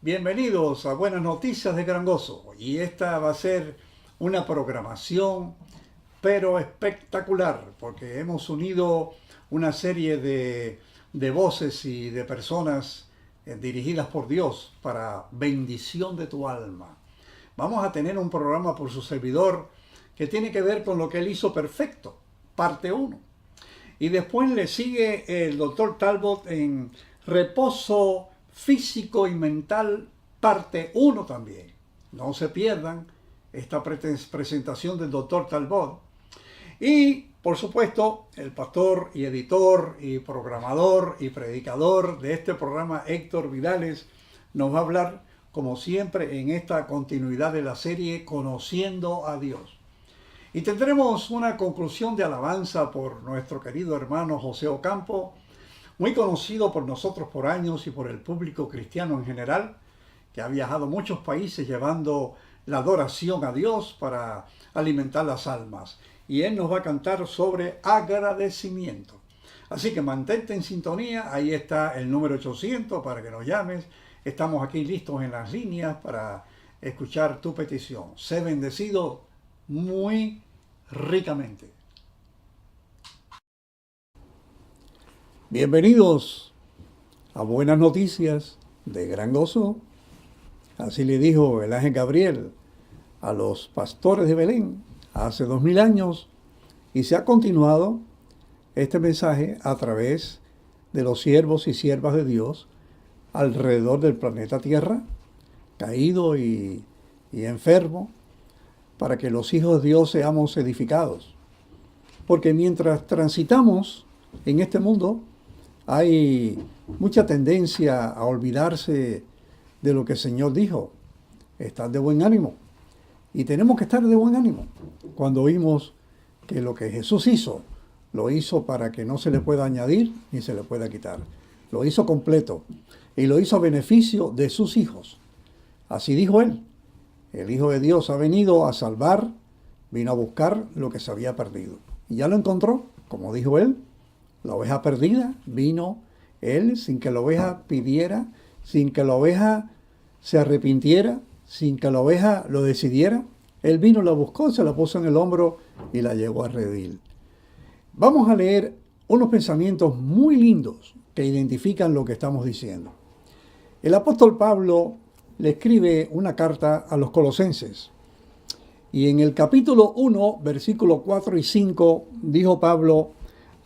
Bienvenidos a Buenas Noticias de Gran Gozo. Y esta va a ser una programación, pero espectacular, porque hemos unido una serie de voces y de personas dirigidas por Dios para bendición de tu alma. Vamos a tener un programa por su servidor que tiene que ver con lo que él hizo perfecto, parte 1. Y después le sigue el doctor Talbot en reposo físico y mental, parte 1 también. No se pierdan esta presentación del doctor Talbot. Y, por supuesto, el pastor y editor y programador y predicador de este programa, Héctor Vidales, nos va a hablar, como siempre, en esta continuidad de la serie Conociendo a Dios. Y tendremos una conclusión de alabanza por nuestro querido hermano José Ocampo, muy conocido por nosotros por años y por el público cristiano en general, que ha viajado a muchos países llevando la adoración a Dios para alimentar las almas. Y él nos va a cantar sobre agradecimiento. Así que mantente en sintonía, ahí está el número 800 para que nos llames. Estamos aquí listos en las líneas para escuchar tu petición. Sé bendecido muy ricamente. Bienvenidos a Buenas Noticias de Gran Gozo. Así le dijo el ángel Gabriel a los pastores de Belén hace 2000 años, y se ha continuado este mensaje a través de los siervos y siervas de Dios alrededor del planeta Tierra, caído y enfermo, para que los hijos de Dios seamos edificados. Porque mientras transitamos en este mundo, hay mucha tendencia a olvidarse de lo que el Señor dijo. Estad de buen ánimo. Y tenemos que estar de buen ánimo cuando oímos que lo que Jesús hizo, lo hizo para que no se le pueda añadir ni se le pueda quitar. Lo hizo completo y lo hizo a beneficio de sus hijos. Así dijo él. El Hijo de Dios ha venido a salvar, vino a buscar lo que se había perdido. Y ya lo encontró, como dijo él. La oveja perdida, vino él sin que la oveja pidiera, sin que la oveja se arrepintiera, sin que la oveja lo decidiera. Él vino, la buscó, se la puso en el hombro y la llevó a redil. Vamos a leer unos pensamientos muy lindos que identifican lo que estamos diciendo. El apóstol Pablo le escribe una carta a los colosenses. Y en el capítulo 1, versículos 4 y 5, dijo Pablo: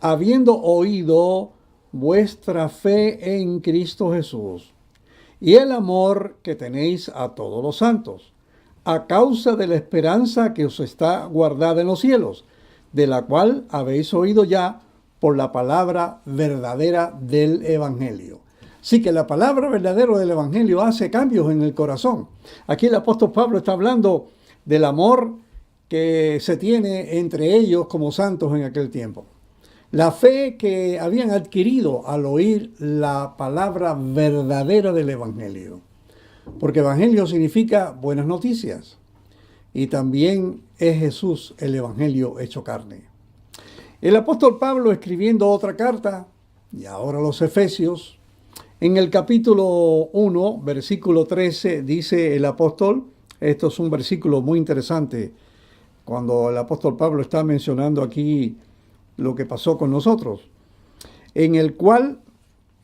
habiendo oído vuestra fe en Cristo Jesús y el amor que tenéis a todos los santos, a causa de la esperanza que os está guardada en los cielos, de la cual habéis oído ya por la palabra verdadera del Evangelio. Así que la palabra verdadera del Evangelio hace cambios en el corazón. Aquí el apóstol Pablo está hablando del amor que se tiene entre ellos como santos en aquel tiempo. La fe que habían adquirido al oír la palabra verdadera del Evangelio. Porque Evangelio significa buenas noticias. Y también es Jesús el Evangelio hecho carne. El apóstol Pablo, escribiendo otra carta, y ahora los Efesios, en el capítulo 1, versículo 13, dice el apóstol, esto es un versículo muy interesante, cuando el apóstol Pablo está mencionando aquí lo que pasó con nosotros, en el cual,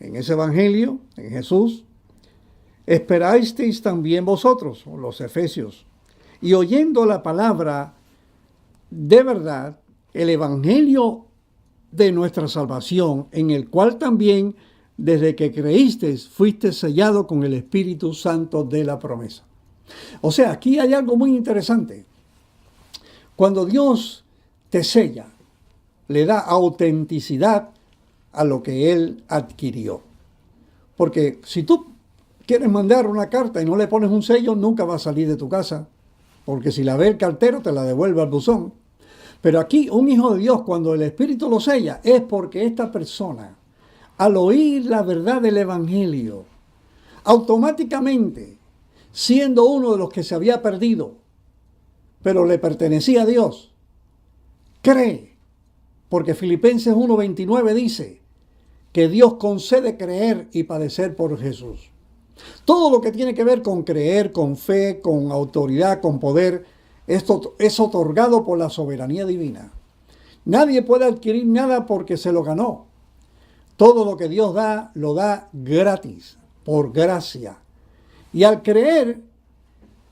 en ese evangelio, en Jesús, esperasteis también vosotros, los efesios, y oyendo la palabra de verdad, el evangelio de nuestra salvación, en el cual también, desde que creísteis, fuiste sellado con el Espíritu Santo de la promesa. O sea, aquí hay algo muy interesante. Cuando Dios te sella, le da autenticidad a lo que Él adquirió. Porque si tú quieres mandar una carta y no le pones un sello, nunca va a salir de tu casa. Porque si la ve el cartero, te la devuelve al buzón. Pero aquí un hijo de Dios, cuando el Espíritu lo sella, es porque esta persona, al oír la verdad del Evangelio, automáticamente, siendo uno de los que se había perdido, pero le pertenecía a Dios, cree. Porque Filipenses 1:29 dice que Dios concede creer y padecer por Jesús. Todo lo que tiene que ver con creer, con fe, con autoridad, con poder, esto es otorgado por la soberanía divina. Nadie puede adquirir nada porque se lo ganó. Todo lo que Dios da, lo da gratis, por gracia. Y al creer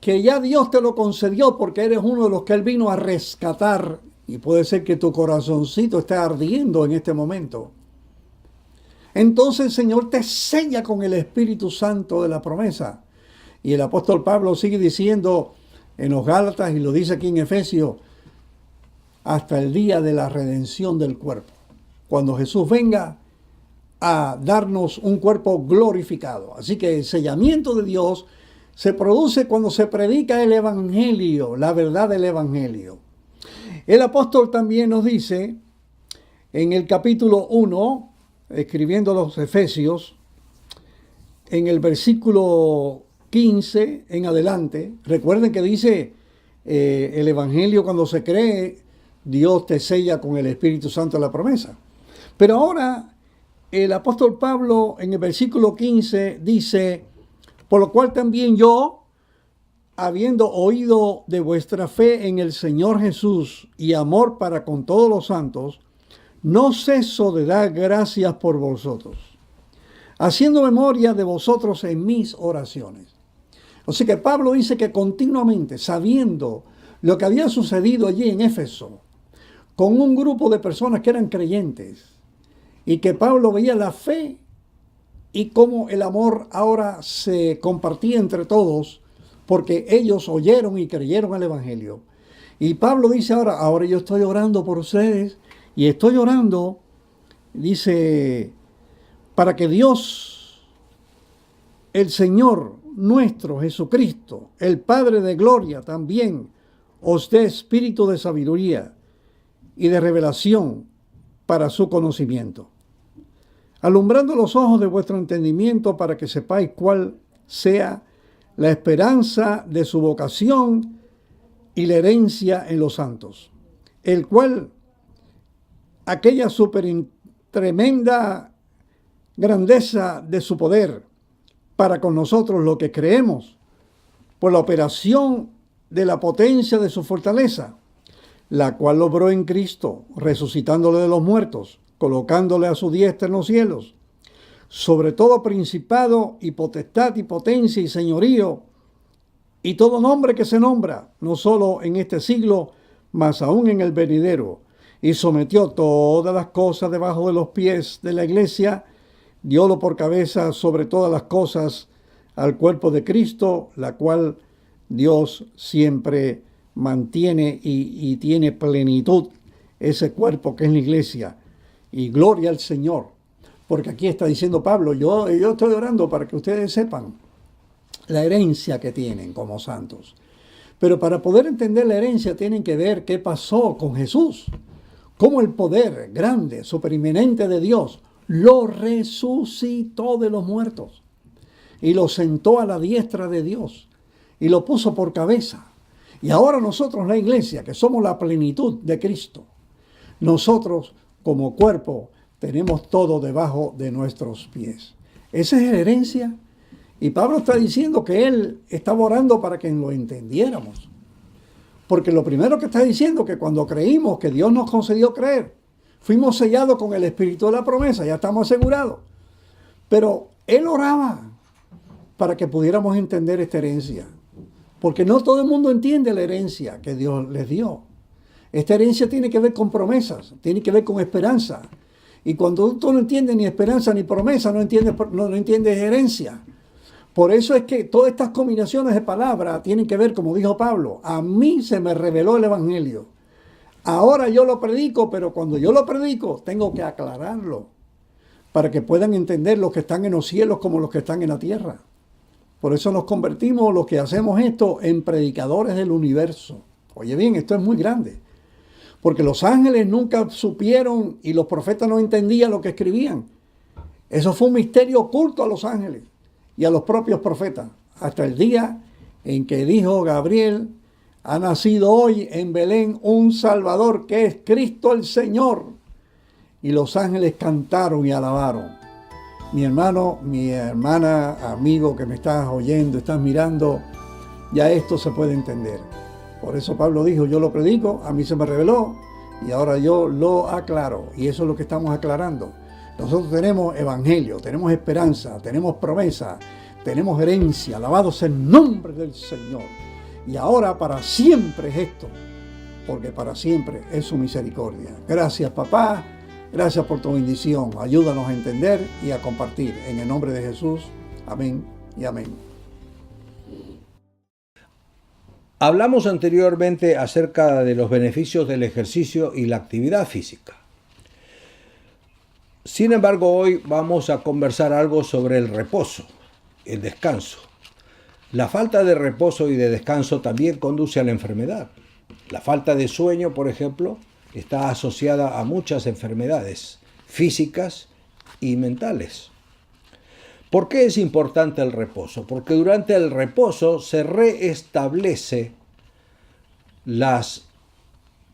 que ya Dios te lo concedió porque eres uno de los que Él vino a rescatar, y puede ser que tu corazoncito esté ardiendo en este momento, entonces el Señor te sella con el Espíritu Santo de la promesa. Y el apóstol Pablo sigue diciendo en los Gálatas, y lo dice aquí en Efesios, hasta el día de la redención del cuerpo. Cuando Jesús venga a darnos un cuerpo glorificado. Así que el sellamiento de Dios se produce cuando se predica el Evangelio, la verdad del Evangelio. El apóstol también nos dice en el capítulo 1, escribiendo a los Efesios, en el versículo 15 en adelante, recuerden que dice el Evangelio cuando se cree, Dios te sella con el Espíritu Santo de la promesa. Pero ahora el apóstol Pablo en el versículo 15 dice, por lo cual también yo, habiendo oído de vuestra fe en el Señor Jesús y amor para con todos los santos, no ceso de dar gracias por vosotros, haciendo memoria de vosotros en mis oraciones. O sea que Pablo dice que continuamente, sabiendo lo que había sucedido allí en Éfeso, con un grupo de personas que eran creyentes, y que Pablo veía la fe y cómo el amor ahora se compartía entre todos, porque ellos oyeron y creyeron al Evangelio. Y Pablo dice ahora yo estoy orando por ustedes, y estoy orando, dice, para que Dios, el Señor nuestro Jesucristo, el Padre de gloria, también os dé espíritu de sabiduría y de revelación para su conocimiento, alumbrando los ojos de vuestro entendimiento para que sepáis cuál sea la esperanza de su vocación y la herencia en los santos, el cual aquella tremenda grandeza de su poder para con nosotros lo que creemos, por la operación de la potencia de su fortaleza, la cual logró en Cristo, resucitándole de los muertos, colocándole a su diestra en los cielos, sobre todo principado y potestad y potencia y señorío, y todo nombre que se nombra, no solo en este siglo, mas aún en el venidero, y sometió todas las cosas debajo de los pies de la iglesia, diólo por cabeza sobre todas las cosas al cuerpo de Cristo, la cual Dios siempre mantiene y tiene plenitud, ese cuerpo que es la iglesia. Y gloria al Señor, porque aquí está diciendo Pablo, yo estoy orando para que ustedes sepan la herencia que tienen como santos. Pero para poder entender la herencia tienen que ver qué pasó con Jesús, cómo el poder grande, superinminente de Dios lo resucitó de los muertos y lo sentó a la diestra de Dios y lo puso por cabeza. Y ahora nosotros, la iglesia, que somos la plenitud de Cristo, nosotros como cuerpo tenemos todo debajo de nuestros pies. Esa es la herencia. Y Pablo está diciendo que él estaba orando para que lo entendiéramos. Porque lo primero que está diciendo es que cuando creímos que Dios nos concedió creer, fuimos sellados con el Espíritu de la promesa, ya estamos asegurados. Pero él oraba para que pudiéramos entender esta herencia. Porque no todo el mundo entiende la herencia que Dios les dio. Esta herencia tiene que ver con promesas, tiene que ver con esperanza. Y cuando tú no entiendes ni esperanza ni promesa, no entiendes herencia. Por eso es que todas estas combinaciones de palabras tienen que ver, como dijo Pablo, a mí se me reveló el Evangelio. Ahora yo lo predico, pero cuando yo lo predico, tengo que aclararlo para que puedan entender los que están en los cielos como los que están en la tierra. Por eso nos convertimos, los que hacemos esto, en predicadores del universo. Oye bien, esto es muy grande. Porque los ángeles nunca supieron y los profetas no entendían lo que escribían. Eso fue un misterio oculto a los ángeles y a los propios profetas. Hasta el día en que dijo Gabriel, ha nacido hoy en Belén un Salvador que es Cristo el Señor. Y los ángeles cantaron y alabaron. Mi hermano, mi hermana, amigo que me estás oyendo, estás mirando, ya esto se puede entender. Por eso Pablo dijo, yo lo predico, a mí se me reveló y ahora yo lo aclaro. Y eso es lo que estamos aclarando. Nosotros tenemos evangelio, tenemos esperanza, tenemos promesa, tenemos herencia. Alabado sea el nombre del Señor. Y ahora para siempre es esto, porque para siempre es su misericordia. Gracias, papá. Gracias por tu bendición. Ayúdanos a entender y a compartir. En el nombre de Jesús. Amén y amén. Hablamos anteriormente acerca de los beneficios del ejercicio y la actividad física. Sin embargo, hoy vamos a conversar algo sobre el reposo, el descanso. La falta de reposo y de descanso también conduce a la enfermedad. La falta de sueño, por ejemplo, está asociada a muchas enfermedades físicas y mentales. ¿Por qué es importante el reposo? Porque durante el reposo se restablece las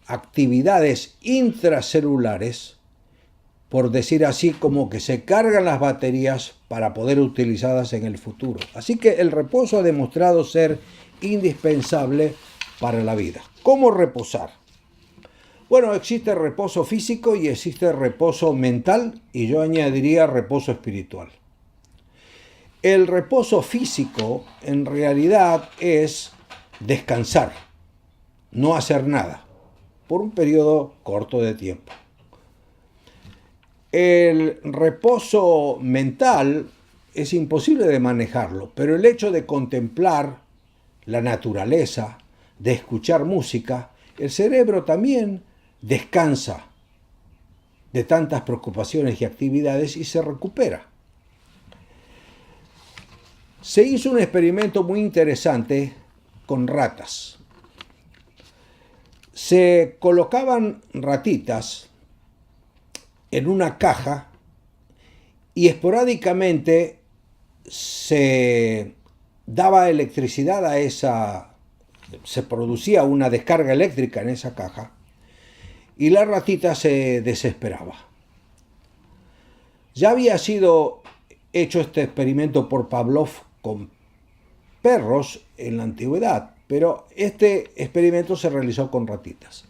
actividades intracelulares, por decir así, como que se cargan las baterías para poder utilizarlas en el futuro. Así que el reposo ha demostrado ser indispensable para la vida. ¿Cómo reposar? Bueno, existe reposo físico y existe reposo mental y yo añadiría reposo espiritual. El reposo físico en realidad es descansar, no hacer nada, por un periodo corto de tiempo. El reposo mental es imposible de manejarlo, pero el hecho de contemplar la naturaleza, de escuchar música, el cerebro también descansa de tantas preocupaciones y actividades y se recupera. Se hizo un experimento muy interesante con ratas. Se colocaban ratitas en una caja y esporádicamente se daba electricidad a esa, se producía una descarga eléctrica en esa caja y la ratita se desesperaba. Ya había sido hecho este experimento por Pavlov con perros en la antigüedad, pero este experimento se realizó con ratitas.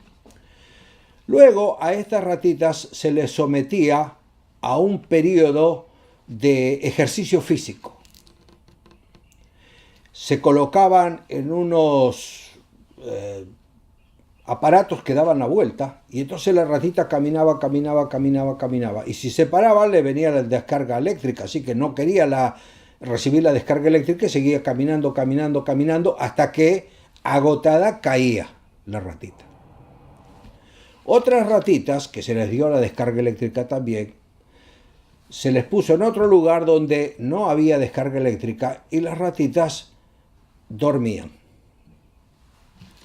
Luego a estas ratitas se les sometía a un periodo de ejercicio físico. Se colocaban en unos aparatos que daban la vuelta y entonces la ratita caminaba. Y si se paraba le venía la descarga eléctrica, así que no quería recibir la descarga eléctrica y seguía caminando hasta que agotada caía la ratita. Otras ratitas, que se les dio la descarga eléctrica también, se les puso en otro lugar donde no había descarga eléctrica y las ratitas dormían.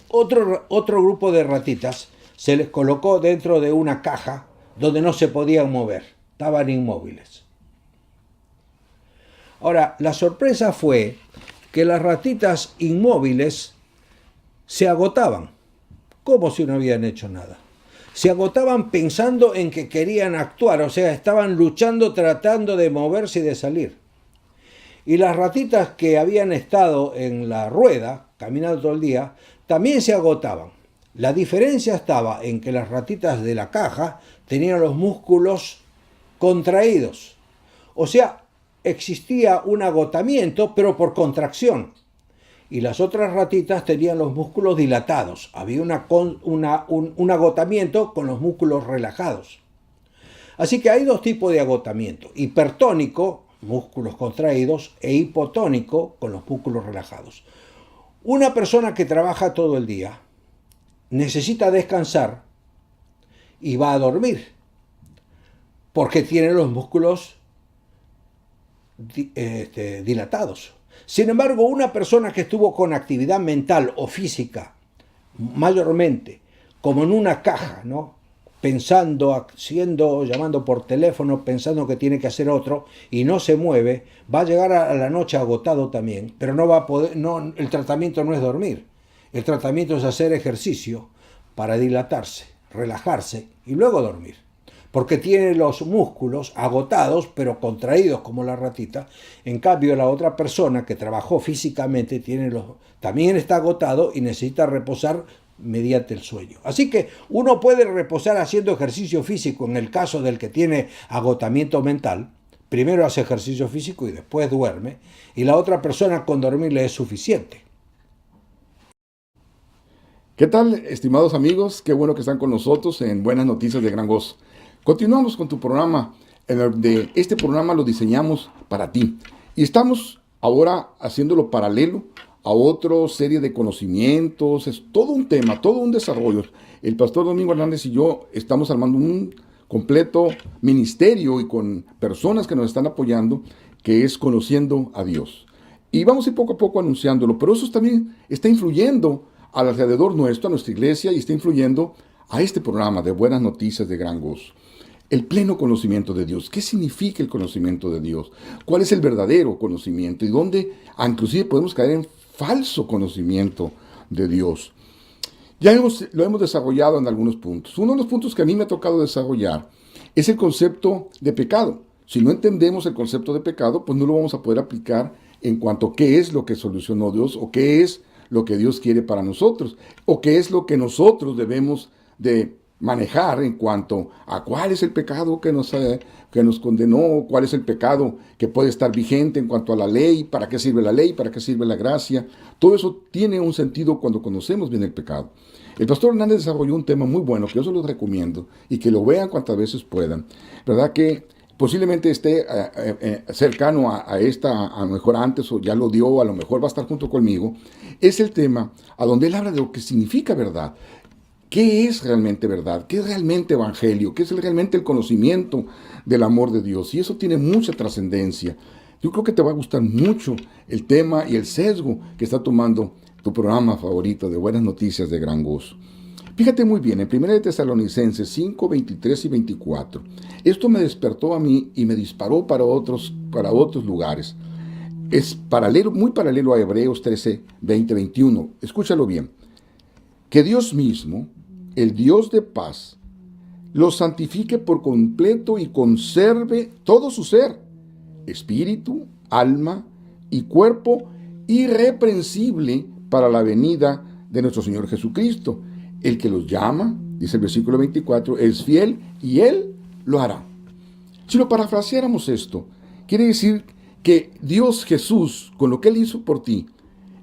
Otro grupo de ratitas se les colocó dentro de una caja donde no se podían mover, estaban inmóviles. Ahora, la sorpresa fue que las ratitas inmóviles se agotaban, como si no habían hecho nada. Se agotaban pensando en que querían actuar, o sea, estaban luchando, tratando de moverse y de salir. Y las ratitas que habían estado en la rueda, caminando todo el día, también se agotaban. La diferencia estaba en que las ratitas de la caja tenían los músculos contraídos. O sea, existía un agotamiento, pero por contracción. Y las otras ratitas tenían los músculos dilatados. Había un agotamiento con los músculos relajados. Así que hay dos tipos de agotamiento. Hipertónico, músculos contraídos, e hipotónico, con los músculos relajados. Una persona que trabaja todo el día necesita descansar y va a dormir porque tiene los músculos dilatados. Sin embargo, una persona que estuvo con actividad mental o física, mayormente, como en una caja, ¿no? Pensando, llamando por teléfono, pensando que tiene que hacer otro, y no se mueve, va a llegar a la noche agotado también, pero no va a poder, el tratamiento no es dormir, el tratamiento es hacer ejercicio para dilatarse, relajarse y luego dormir. porque tiene los músculos agotados, pero contraídos como la ratita. En cambio, la otra persona que trabajó físicamente también está agotado y necesita reposar mediante el sueño. Así que uno puede reposar haciendo ejercicio físico en el caso del que tiene agotamiento mental. Primero hace ejercicio físico y después duerme, y la otra persona con dormir le es suficiente. ¿Qué tal, estimados amigos? Qué bueno que están con nosotros en Buenas Noticias de Gran Gozo. Continuamos con tu programa. Este programa lo diseñamos para ti. Y estamos ahora haciéndolo paralelo a otra serie de conocimientos. Es todo un tema, todo un desarrollo. El pastor Domingo Hernández y yo estamos armando un completo ministerio y con personas que nos están apoyando, que es Conociendo a Dios. Y vamos a ir poco a poco anunciándolo, pero eso también está influyendo alrededor nuestro, a nuestra iglesia, y está influyendo a este programa de Buenas Noticias de Gran Gozo. El pleno conocimiento de Dios. ¿Qué significa el conocimiento de Dios? ¿Cuál es el verdadero conocimiento? Y dónde inclusive podemos caer en falso conocimiento de Dios. Lo hemos desarrollado en algunos puntos. Uno de los puntos que a mí me ha tocado desarrollar es el concepto de pecado. Si no entendemos el concepto de pecado, pues no lo vamos a poder aplicar en cuanto a qué es lo que solucionó Dios o qué es lo que Dios quiere para nosotros, o qué es lo que nosotros debemos de manejar en cuanto a cuál es el pecado que nos condenó, cuál es el pecado que puede estar vigente en cuanto a la ley, para qué sirve la ley, para qué sirve la gracia. Todo eso tiene un sentido cuando conocemos bien el pecado. El pastor Hernández desarrolló un tema muy bueno que yo se los recomiendo y que lo vean cuantas veces puedan. ¿Verdad que posiblemente esté cercano a esta, a lo mejor antes o ya lo dio, a lo mejor va a estar junto conmigo? Es el tema a donde él habla de lo que significa verdad. ¿Qué es realmente verdad? ¿Qué es realmente evangelio? ¿Qué es realmente el conocimiento del amor de Dios? Y eso tiene mucha trascendencia. Yo creo que te va a gustar mucho el tema y el sesgo que está tomando tu programa favorito de Buenas Noticias de Gran Gozo. Fíjate muy bien, en 1 Tesalonicenses 5, 23 y 24, esto me despertó a mí y me disparó para otros lugares. Es muy paralelo a Hebreos 13, 20, 21. Escúchalo bien. Que Dios mismo, el Dios de paz, los santifique por completo y conserve todo su ser, espíritu, alma y cuerpo irreprensible para la venida de nuestro Señor Jesucristo. El que los llama, dice el versículo 24, es fiel y Él lo hará. Si lo parafraseáramos esto, quiere decir que Dios Jesús, con lo que Él hizo por ti,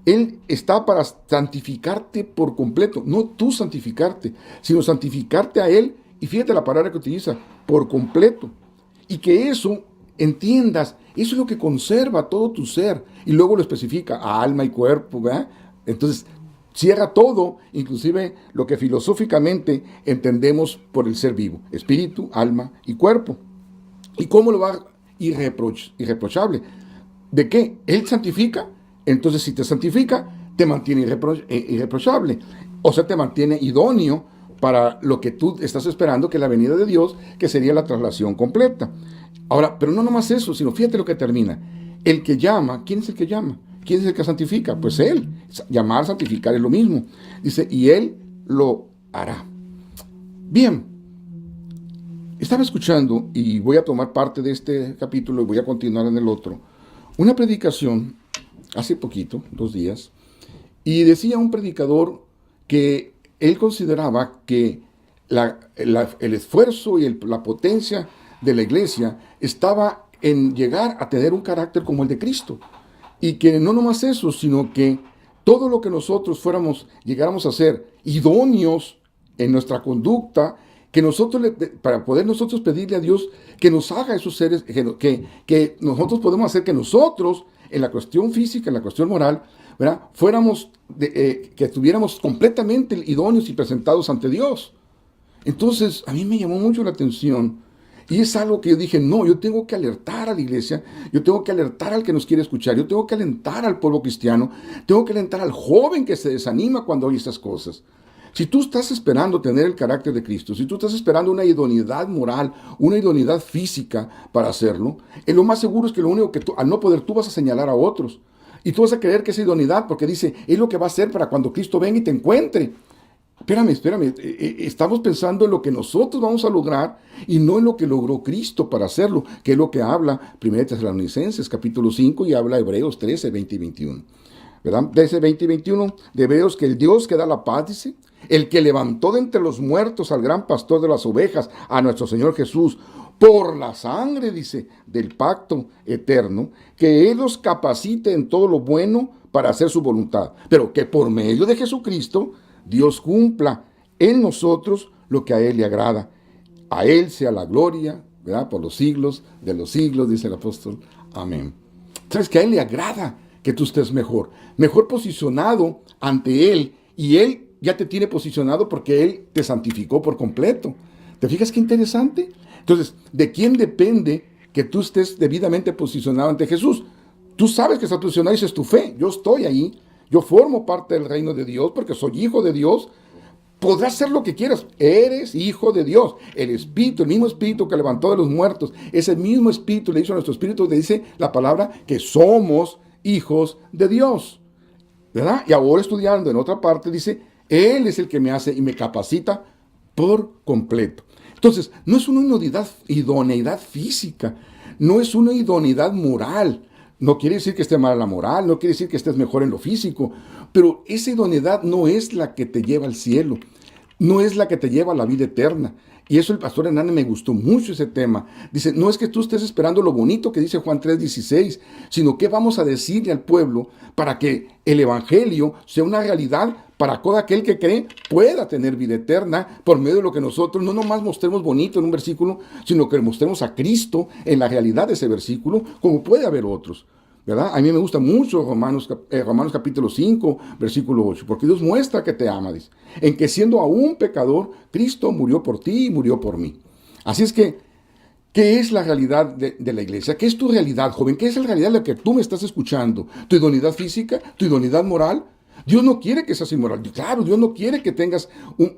Él está para santificarte por completo. No tú santificarte, sino santificarte a Él. Y fíjate la palabra que utiliza, por completo. Y que eso, entiendas, eso es lo que conserva todo tu ser. Y luego lo especifica a alma y cuerpo, ¿verdad? Entonces, cierra todo, inclusive lo que filosóficamente entendemos por el ser vivo. Espíritu, alma y cuerpo. ¿Y cómo lo va? Irreprochable. ¿De qué? Él santifica. Entonces, si te santifica, te mantiene irreprochable. O sea, te mantiene idóneo para lo que tú estás esperando, que es la venida de Dios, que sería la traslación completa. Ahora, pero no nomás eso, sino fíjate lo que termina. El que llama, ¿quién es el que llama? ¿Quién es el que santifica? Pues Él. Llamar, santificar es lo mismo. Dice, y Él lo hará. Bien. Estaba escuchando, y voy a tomar parte de este capítulo y voy a continuar en el otro, una predicación hace poquito, 2 días, y decía un predicador que él consideraba que el esfuerzo y la potencia de la iglesia estaba en llegar a tener un carácter como el de Cristo. Y que no nomás eso, sino que todo lo que nosotros llegáramos a ser idóneos en nuestra conducta, que nosotros, para poder nosotros pedirle a Dios que nos haga esos seres, que nosotros podemos hacer que nosotros, en la cuestión física, en la cuestión moral, ¿verdad? Que estuviéramos completamente idóneos y presentados ante Dios. Entonces, a mí me llamó mucho la atención. Y es algo que yo dije, no, yo tengo que alertar a la iglesia, yo tengo que alertar al que nos quiere escuchar, yo tengo que alentar al pueblo cristiano, tengo que alentar al joven que se desanima cuando oye estas cosas. Si tú estás esperando tener el carácter de Cristo, si tú estás esperando una idoneidad moral, una idoneidad física para hacerlo, lo más seguro es que lo único que tú, al no poder, tú vas a señalar a otros. Y tú vas a creer que es idoneidad porque dice, es lo que va a hacer para cuando Cristo venga y te encuentre. Espérame. Estamos pensando en lo que nosotros vamos a lograr y no en lo que logró Cristo para hacerlo, que es lo que habla 1 Tesalonicenses capítulo 5 y habla Hebreos 13, 20 y 21. ¿Verdad? De ese 20 y 21 de Hebreos, que el Dios que da la paz, dice, el que levantó de entre los muertos al gran pastor de las ovejas, a nuestro Señor Jesús, por la sangre, dice, del pacto eterno, que Él los capacite en todo lo bueno para hacer su voluntad, pero que por medio de Jesucristo Dios cumpla en nosotros lo que a Él le agrada. A Él sea la gloria, ¿verdad? Por los siglos de los siglos, dice el apóstol. Amén. ¿Sabes que a Él le agrada que tú estés mejor posicionado ante Él? Y Él ya te tiene posicionado porque Él te santificó por completo. ¿Te fijas qué interesante? Entonces, ¿de quién depende que tú estés debidamente posicionado ante Jesús? Tú sabes que estás posicionado y dices tu fe. Yo estoy ahí. Yo formo parte del reino de Dios porque soy hijo de Dios. Podrás hacer lo que quieras. Eres hijo de Dios. El Espíritu, el mismo Espíritu que levantó de los muertos, ese mismo Espíritu le hizo a nuestro Espíritu, le dice la palabra que somos hijos de Dios. ¿Verdad? Y ahora estudiando en otra parte dice, Él es el que me hace y me capacita por completo. Entonces, no es una idoneidad física, no es una idoneidad moral. No quiere decir que esté mal la moral, no quiere decir que estés mejor en lo físico, pero esa idoneidad no es la que te lleva al cielo, no es la que te lleva a la vida eterna. Y eso el pastor Hernández me gustó mucho ese tema. Dice, no es que tú estés esperando lo bonito que dice Juan 3:16, sino que vamos a decirle al pueblo para que el evangelio sea una realidad para todo aquel que cree pueda tener vida eterna por medio de lo que nosotros no nomás mostremos bonito en un versículo, sino que mostremos a Cristo en la realidad de ese versículo, como puede haber otros. ¿Verdad? A mí me gusta mucho Romanos capítulo 5, versículo 8, porque Dios muestra que te ama, dice, en que siendo aún pecador, Cristo murió por ti y murió por mí. Así es que, ¿qué es la realidad de la iglesia? ¿Qué es tu realidad, joven? ¿Qué es la realidad de la que tú me estás escuchando? ¿Tu idoneidad física? ¿Tu idoneidad moral? Dios no quiere que seas inmoral. Claro, Dios no quiere que tengas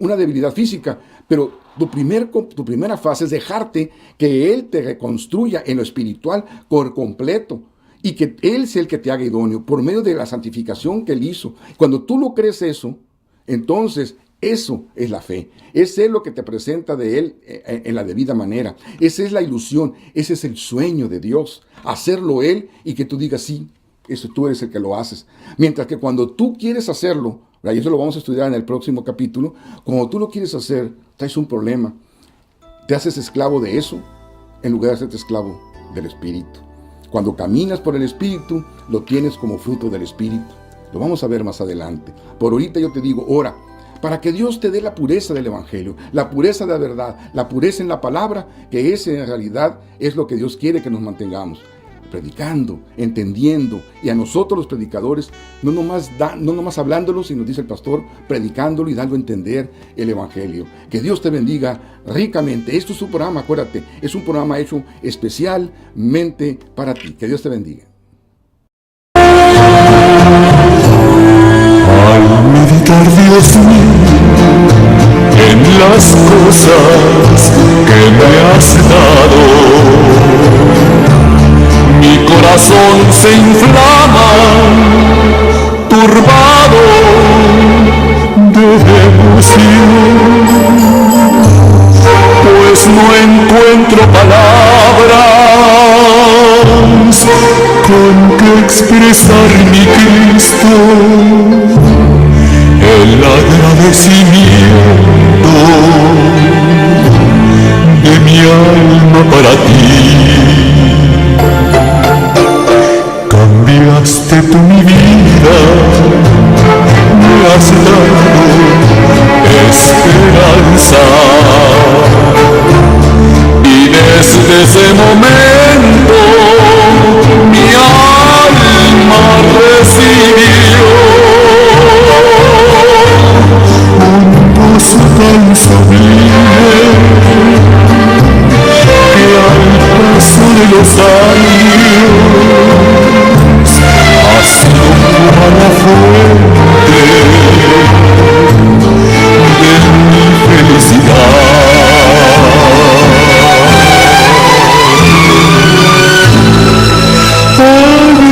una debilidad física, pero tu primera fase es dejarte que Él te reconstruya en lo espiritual por completo. Y que Él sea el que te haga idóneo por medio de la santificación que Él hizo. Cuando tú lo crees eso, entonces eso es la fe. Ese es lo que te presenta de Él en la debida manera. Esa es la ilusión, ese es el sueño de Dios. Hacerlo Él y que tú digas, sí, eso tú eres el que lo haces. Mientras que cuando tú quieres hacerlo, y eso lo vamos a estudiar en el próximo capítulo, cuando tú lo quieres hacer, traes un problema. Te haces esclavo de eso en lugar de hacerte esclavo del Espíritu. Cuando caminas por el Espíritu, lo tienes como fruto del Espíritu. Lo vamos a ver más adelante. Por ahorita yo te digo, ora, para que Dios te dé la pureza del Evangelio, la pureza de la verdad, la pureza en la palabra, que ese en realidad es lo que Dios quiere que nos mantengamos. Predicando, entendiendo, y a nosotros los predicadores, no nomás hablándolo, sino dice el pastor, predicándolo y dando a entender el Evangelio. Que Dios te bendiga ricamente. Esto es un programa, acuérdate, es un programa hecho especialmente para ti. Que Dios te bendiga. Al meditar, Dios mío, en las cosas que me has dado, mi corazón se inflama, turbado de emoción, pues no encuentro palabras con que expresar mi Cristo, el agradecimiento de mi alma para ti. Cambiaste tú mi vida, me has dado esperanza, y desde ese momento mi alma recibió un gozo tan sublime que al paso de los años a la fuente de mi felicidad.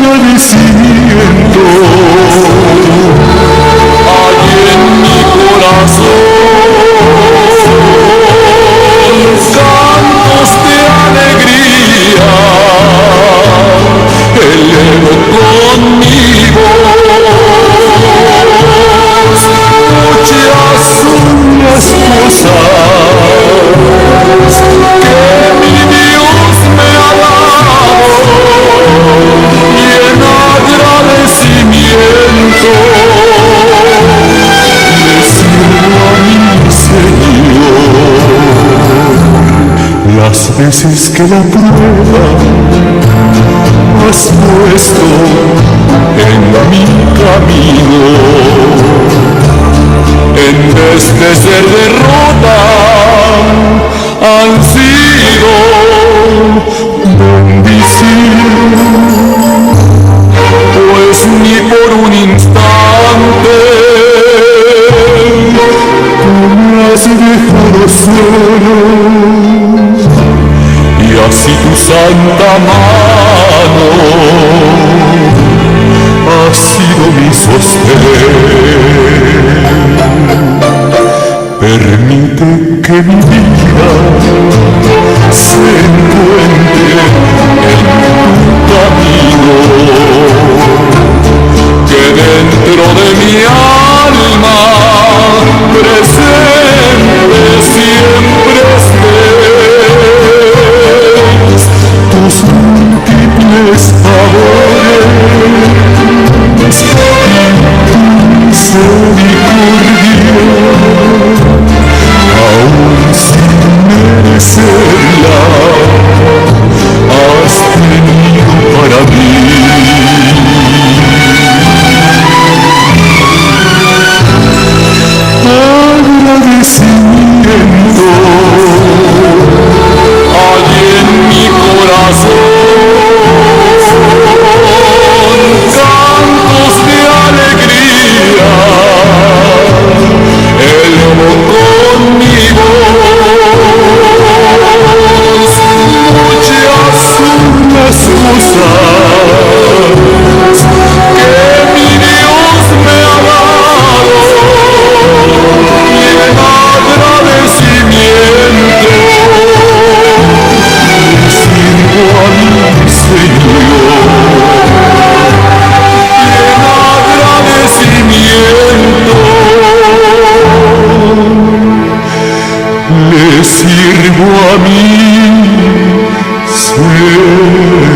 Agradecimiento hay en mi corazón. cantos de alegría, elevo con mi voz muchas cosas que mi Dios me ha dado, y en agradecimiento le sirvo a mi Señor. Las veces que la prueba has puesto en mi camino, en vez de ser derrota, han sido bendición, pues ni por un instante tú me has dejado solo, y así tu santa mano ha sido mi sostén. Permite que mi vida se encuentre en tu camino, que dentro de mi alma presente siempre estés tus múltiples favores y misericordia, aún sin merecerla, has tenido para mí. Agradecimiento hay en mi corazón, cantos de alegría, elevo con mi voz muchas unas cosas que mi Dios me ha dado, y en agradecimiento sirvo a mi Señor. Y en agradecimiento le sirvo a mi Señor.